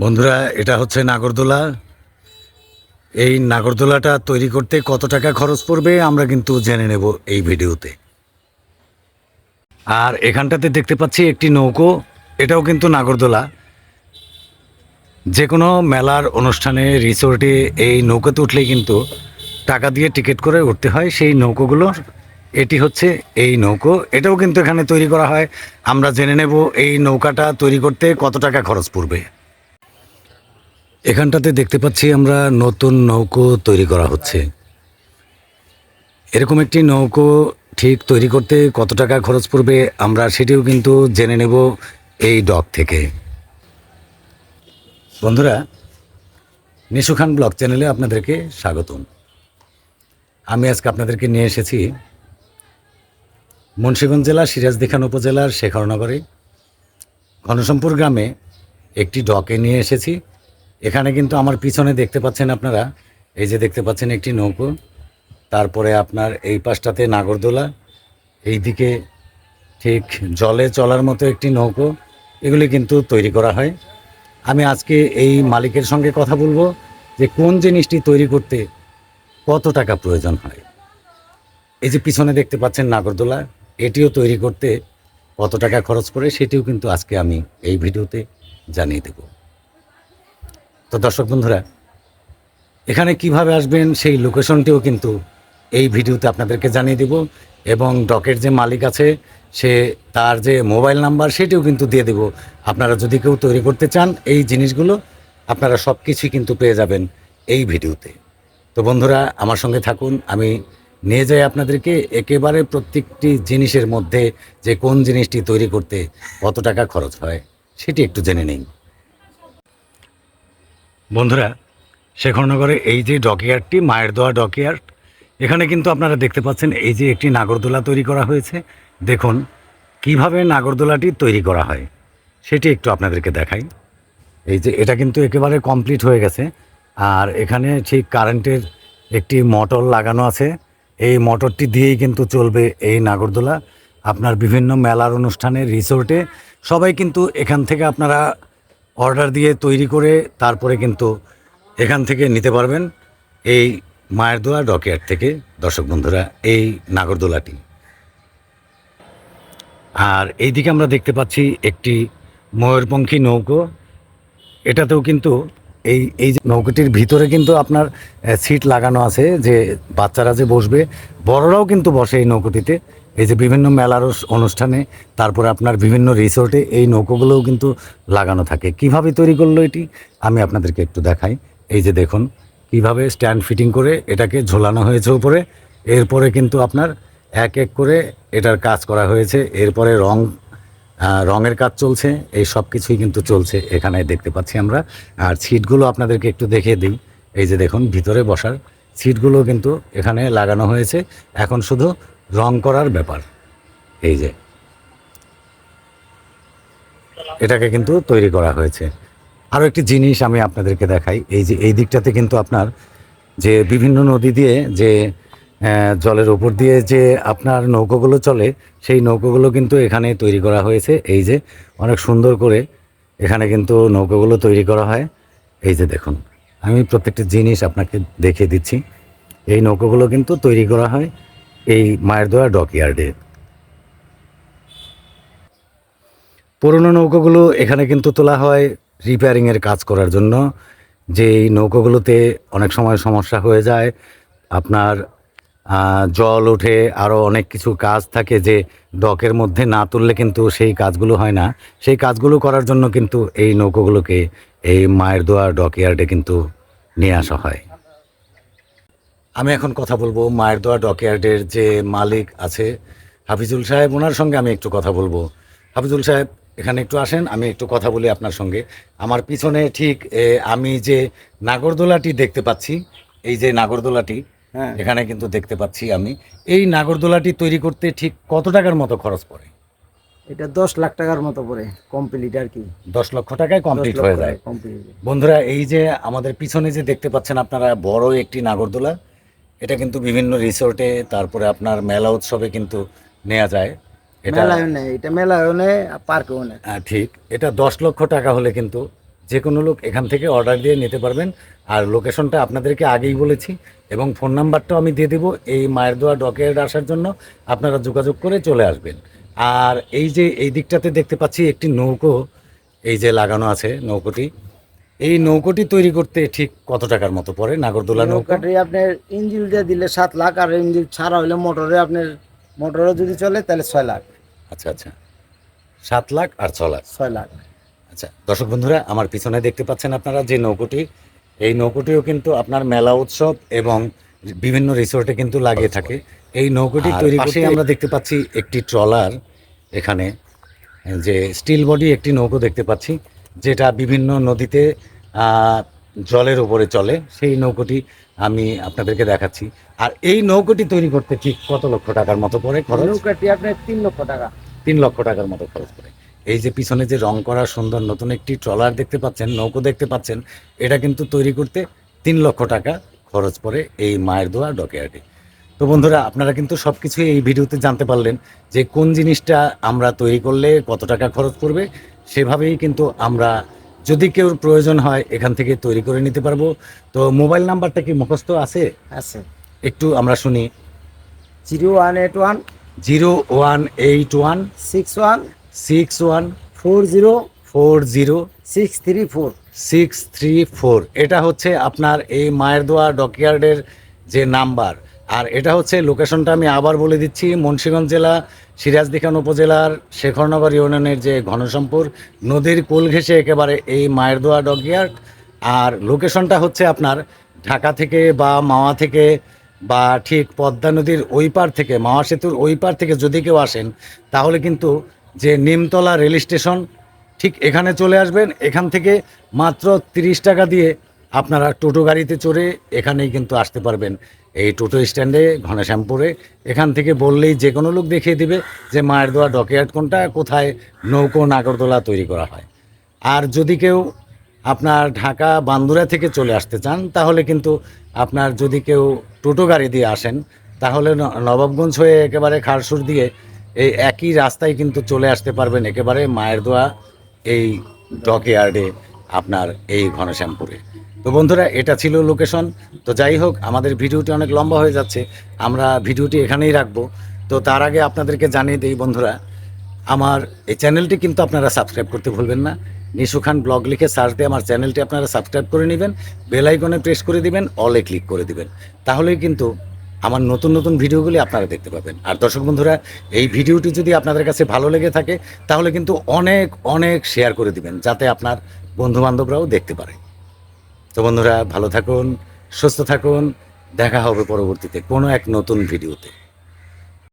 বন্ধুরা, এটা হচ্ছে নাগরদোলা। এই নাগরদোলাটা তৈরি করতে কত টাকা খরচ পড়বে আমরা কিন্তু জেনে নেব এই ভিডিওতে। আর এখানটাতে দেখতে পাচ্ছি একটি নৌকো, এটাও কিন্তু নাগরদোলা। যে কোনো মেলার অনুষ্ঠানে রিসোর্টে এই নৌকোতে উঠলেই কিন্তু টাকা দিয়ে টিকিট করে উঠতে হয় সেই নৌকোগুলোর। এটি হচ্ছে এই নৌকো, এটাও কিন্তু এখানে তৈরি করা হয়। আমরা জেনে নেব এই নৌকাটা তৈরি করতে কত টাকা খরচ পড়বে। এখানটাতে দেখতে পাচ্ছি আমরা নতুন নৌকো তৈরি করা হচ্ছে। এরকম একটি নৌকো ঠিক তৈরি করতে কত টাকা খরচ পড়বে আমরা সেটিও কিন্তু জেনে নেব এই ডক থেকে। বন্ধুরা, নিশু খান ব্লগ চ্যানেলে আপনাদেরকে স্বাগতম। আমি আজকে আপনাদেরকে নিয়ে এসেছি মুন্সিগঞ্জ জেলা সিরাজদিখান উপজেলার শেখরনগরে ঘনশ্যামপুর গ্রামে একটি ডকে নিয়ে এসেছি। এখানে কিন্তু আমার পিছনে দেখতে পাচ্ছেন আপনারা, এই যে দেখতে পাচ্ছেন একটি নৌকো, তারপরে আপনার এই পাশটাতে নাগরদোলা, এইদিকে ঠিক জলে চলার মতো একটি নৌকো, এগুলি কিন্তু তৈরি করা হয়। আমি আজকে এই মালিকের সঙ্গে কথা বলবো যে কোন জিনিসটি তৈরি করতে কত টাকা প্রয়োজন হয়। এই যে পিছনে দেখতে পাচ্ছেন নাগরদোলা, এটিও তৈরি করতে কত টাকা খরচ পড়ে সেটিও কিন্তু আজকে আমি এই ভিডিওতে জানিয়ে দেব। তো দর্শক বন্ধুরা, এখানে কিভাবে আসবেন সেই লোকেশনটিও কিন্তু এই ভিডিওতে আপনাদেরকে জানিয়ে দেব, এবং ডকের যে মালিক আছে সে তার যে মোবাইল নাম্বার সেটিও কিন্তু দিয়ে দেব। আপনারা যদি কেউ তৈরি করতে চান এই জিনিসগুলো, আপনারা সব কিছুই কিন্তু পেয়ে যাবেন এই ভিডিওতে। তো বন্ধুরা, আমার সঙ্গে থাকুন, আমি নিয়ে যাই আপনাদেরকে একেবারে প্রত্যেকটি জিনিসের মধ্যে যে কোন জিনিসটি তৈরি করতে কত টাকা খরচ হয় সেটি একটু জেনে নিন। বন্ধুরা, শেখরনগরে এই যে ডকইয়ার্ডটি, মায়ের দোয়া ডকইয়ার্ড, এখানে কিন্তু আপনারা দেখতে পাচ্ছেন এই যে একটি নাগরদোলা তৈরি করা হয়েছে। দেখুন কিভাবে নাগরদোলাটি তৈরি করা হয় সেটি একটু আপনাদেরকে দেখাই। এই যে এটা কিন্তু একেবারে কমপ্লিট হয়ে গেছে, আর এখানে ঠিক কারেন্টের একটি মোটর লাগানো আছে। এই মোটরটি দিয়েই কিন্তু চলবে এই নাগরদোলা। আপনার বিভিন্ন মেলার অনুষ্ঠানে, রিসোর্টে সবাই কিন্তু এখান থেকে আপনারা অর্ডার দিয়ে তৈরি করে তারপরে কিন্তু এখান থেকে নিতে পারবেন এই মায়ের দোয়া ডকইয়ার্ড থেকে। দর্শক বন্ধুরা, এই নাগরদোলাটি, আর এইদিকে আমরা দেখতে পাচ্ছি একটি ময়ূরপঙ্খী নৌকো। এটাতেও কিন্তু এই এই যে নৌকোটির ভিতরে কিন্তু আপনার সিট লাগানো আছে, যে বাচ্চারা যে বসবে, বড়রাও কিন্তু বসে এই নৌকোটিতে। এই যে বিভিন্ন মেলার অনুষ্ঠানে, তারপরে আপনার বিভিন্ন রিসোর্টে এই নৌকোগুলোও কিন্তু লাগানো থাকে। কিভাবে তৈরি করলো এটি আমি আপনাদেরকে একটু দেখাই। এই যে দেখুন কিভাবে স্ট্যান্ড ফিটিং করে এটাকে ঝোলানো হয়েছে উপরে। এরপরে কিন্তু আপনার এক এক করে এটার কাজ করা হয়েছে। এরপরে রঙের কাজ চলছে, এই সব কিছুই কিন্তু চলছে এখানে দেখতে পাচ্ছি আমরা। আর সিটগুলো আপনাদেরকে একটু দেখিয়ে দিই। এই যে দেখুন ভিতরে বসার সিটগুলো কিন্তু এখানে লাগানো হয়েছে, এখন শুধু রং করার ব্যাপার। এই যে এটাকে কিন্তু তৈরি করা হয়েছে। আরও একটি জিনিস আমি আপনাদেরকে দেখাই। এই যে এই দিকটাতে কিন্তু আপনার যে বিভিন্ন নদী দিয়ে যে জলের উপর দিয়ে যে আপনার নৌকোগুলো চলে, সেই নৌকোগুলো কিন্তু এখানে তৈরি করা হয়েছে। এই যে অনেক সুন্দর করে এখানে কিন্তু নৌকোগুলো তৈরি করা হয়। এই যে দেখুন, আমি প্রত্যেকটা জিনিস আপনাকে দেখিয়ে দিচ্ছি। এই নৌকোগুলো কিন্তু তৈরি করা হয় এই মায়ের দোয়া ডকইয়ার্ডে। পুরনো নৌকোগুলো এখানে কিন্তু তোলা হয় রিপেয়ারিংয়ের কাজ করার জন্য। যে এই নৌকোগুলোতে অনেক সময় সমস্যা হয়ে যায়, আপনার জল ওঠে, আরও অনেক কিছু কাজ থাকে যে ডকের মধ্যে না তুললে কিন্তু সেই কাজগুলো হয় না। সেই কাজগুলো করার জন্য কিন্তু এই নৌকোগুলোকে এই মায়ের দোয়া ডকইয়ার্ডে কিন্তু নিয়ে আসা হয়। আমি এখন কথা বলবো মায়ের দোয়া ডকইয়ার্ডের যে মালিক আছে হাফিজুল সাহেব, ওনার সঙ্গে আমি একটু কথা বলবো। হাফিজুল সাহেব, এখানে একটু আসেন, আমি একটু কথা বলি আপনার সঙ্গে। আমার পিছনে ঠিক আমি যে নাগরদোলাটি দেখতে পাচ্ছি, এই যে নাগরদোলাটি, হ্যাঁ, এখানে কিন্তু দেখতে পাচ্ছি আমি। এই নাগরদোলাটি তৈরি করতে ঠিক কত টাকার মতো খরচ পড়ে? এটা 10 লাখ টাকার মতো পড়ে কমপ্লিট আর কি। 10 লক্ষ টাকায় কমপ্লিট হয়ে যায়। বন্ধুরা, এই যে আমাদের পিছনে যে দেখতে পাচ্ছেন আপনারা বড় একটি নাগরদোলা, এটা কিন্তু বিভিন্ন রিসোর্টে, তারপরে আপনার মেলা উৎসবে কিন্তু নেওয়া যায়। এটা মেলায়ও নেই, এটা মেলায়ও নেই, পার্কেও নেই। ঠিক, এটা 10 লক্ষ টাকা হলে কিন্তু যে কোনো লোক এখান থেকে অর্ডার দিয়ে নিতে পারবেন। আর লোকেশনটা আপনাদেরকে আগেই বলেছি এবং ফোন নাম্বারটাও আমি দিয়ে দেবো। এই মায়ের দোয়া ডকইয়ার্ড আসার জন্য আপনারা যোগাযোগ করে চলে আসবেন। আর এই যে এই দিকটাতে দেখতে পাচ্ছি একটি নৌকো এই যে লাগানো আছে নৌকোটি, এই নৌকোটি তৈরি করতে ঠিক কত টাকার মতো পড়ে? নাগরদোলা নৌকা নৌকাটি আপনার ইঞ্জিন দিয়ে দিলে 7 লাখ, আর ইঞ্জিন ছাড়া হলে মোটরে যদি চলে তাহলে 6 লাখ। আচ্ছা আচ্ছা, 7 লাখ আর 6 লাখ। 6 লাখ। আচ্ছা দর্শক বন্ধুরা, আমার পিছনে দেখতে পাচ্ছেন আপনারা যে নৌকোটি, এই নৌকোটিও কিন্তু আপনার মেলা উৎসব এবং বিভিন্ন রিসোর্টে কিন্তু লাগিয়ে থাকে। এই নৌকোটি তৈরি করতে আমরা দেখতে পাচ্ছি একটি ট্রলার, এখানে যে স্টিল বডি একটি নৌকো দেখতে পাচ্ছি, যেটা বিভিন্ন নদীতে জলের উপরে চলে। সেই নৌকোটি আমি আপনাদেরকে দেখাচ্ছি। আর এই নৌকোটি তৈরি করতে ঠিক কত লক্ষ টাকার মতো পড়ে খরচ? নৌকাটি আপনার 3 লক্ষ টাকা। 3 লক্ষ টাকার মতো খরচ পড়ে। এই যে পিছনে যে রং করা সুন্দর নতুন একটি ট্রলার দেখতে পাচ্ছেন, নৌকো দেখতে পাচ্ছেন, এটা কিন্তু তৈরি করতে 3 লক্ষ টাকা খরচ পড়ে এই মায়ের দোয়া ডকইয়ার্ডে। তো বন্ধুরা, আপনারা কিন্তু সব কিছুই এই ভিডিওতে জানতে পারলেন যে কোন জিনিসটা আমরা তৈরি করলে কত টাকা খরচ পড়বে। সেভাবেই কিন্তু আমরা যদি কেউ প্রয়োজন হয় এখান থেকে তৈরি করে নিতে পারবো। তো মোবাইল নাম্বারটা কি মুখস্থ আছে? আছে একটু আমরা শুনি। 0181 0181 61 61 40 40 634। 634। এটা হচ্ছে আপনার এই মায়ের দোয়া ডকইয়ার্ডের যে নাম্বার। আর এটা হচ্ছে লোকেশনটা আমি আবার বলে দিচ্ছি, মুন্সিগঞ্জ জেলা সিরাজদিখান উপজেলার শেখরনগর ইউনিয়নের যে ঘনশ্যামপুর নদীর কোল ঘেঁষে একেবারে এই মায়ের দোয়া ডকইয়ার্ড। আর লোকেশনটা হচ্ছে আপনার ঢাকা থেকে বা মাওয়া থেকে বা ঠিক পদ্মা নদীর ওই পার থেকে, মাওয়া সেতুর ওই পার থেকে যদি কেউ আসেন, তাহলে কিন্তু যে নিমতলা রেল স্টেশন ঠিক এখানে চলে আসবেন। এখান থেকে মাত্র 30 টাকা দিয়ে আপনারা টোটো গাড়িতে চড়ে এখানেই কিন্তু আসতে পারবেন, এই টোটো স্ট্যান্ডে ঘনশ্যামপুরে। এখান থেকে বললেই যে কোনো লোক দেখিয়ে দিবে যে মায়ের দোয়া ডকইয়ার্ড কোনটা, কোথায় নৌকো নাগরদোলা তৈরি করা হয়। আর যদি কেউ আপনার ঢাকা বান্দুরা থেকে চলে আসতে চান, তাহলে কিন্তু আপনার যদি কেউ টোটো গাড়ি দিয়ে আসেন, তাহলে নবাবগঞ্জ হয়ে একেবারে খারসুর দিয়ে এই একই রাস্তায় কিন্তু চলে আসতে পারবেন একেবারে মায়ের দোয়া এই ডকইয়ার্ডে আপনার এই ঘনশ্যামপুরে। তো বন্ধুরা, এটা ছিল লোকেশন। তো যাই হোক, আমাদের ভিডিওটি অনেক লম্বা হয়ে যাচ্ছে, আমরা ভিডিওটি এখানেই রাখবো। তো তার আগে আপনাদেরকে জানিয়ে দিই বন্ধুরা, আমার এই চ্যানেলটি কিন্তু আপনারা সাবস্ক্রাইব করতে ভুলবেন না। নিশু খান ব্লগ লিখে সার্চ দিয়ে আমার চ্যানেলটি আপনারা সাবস্ক্রাইব করে নেবেন, বেল আইকনে প্রেস করে দিবেন, অলে ক্লিক করে দিবেন। তাহলেই কিন্তু আমার নতুন নতুন ভিডিওগুলি আপনারা দেখতে পাবেন। আর দর্শক বন্ধুরা, এই ভিডিওটি যদি আপনাদের কাছে ভালো লেগে থাকে, তাহলে কিন্তু অনেক অনেক শেয়ার করে দিবেন, যাতে আপনার বন্ধুবান্ধবরাও দেখতে পারে। তো বন্ধুরা, ভালো থাকুন, সুস্থ থাকুন, দেখা হবে পরবর্তীতে কোনো এক নতুন ভিডিওতে।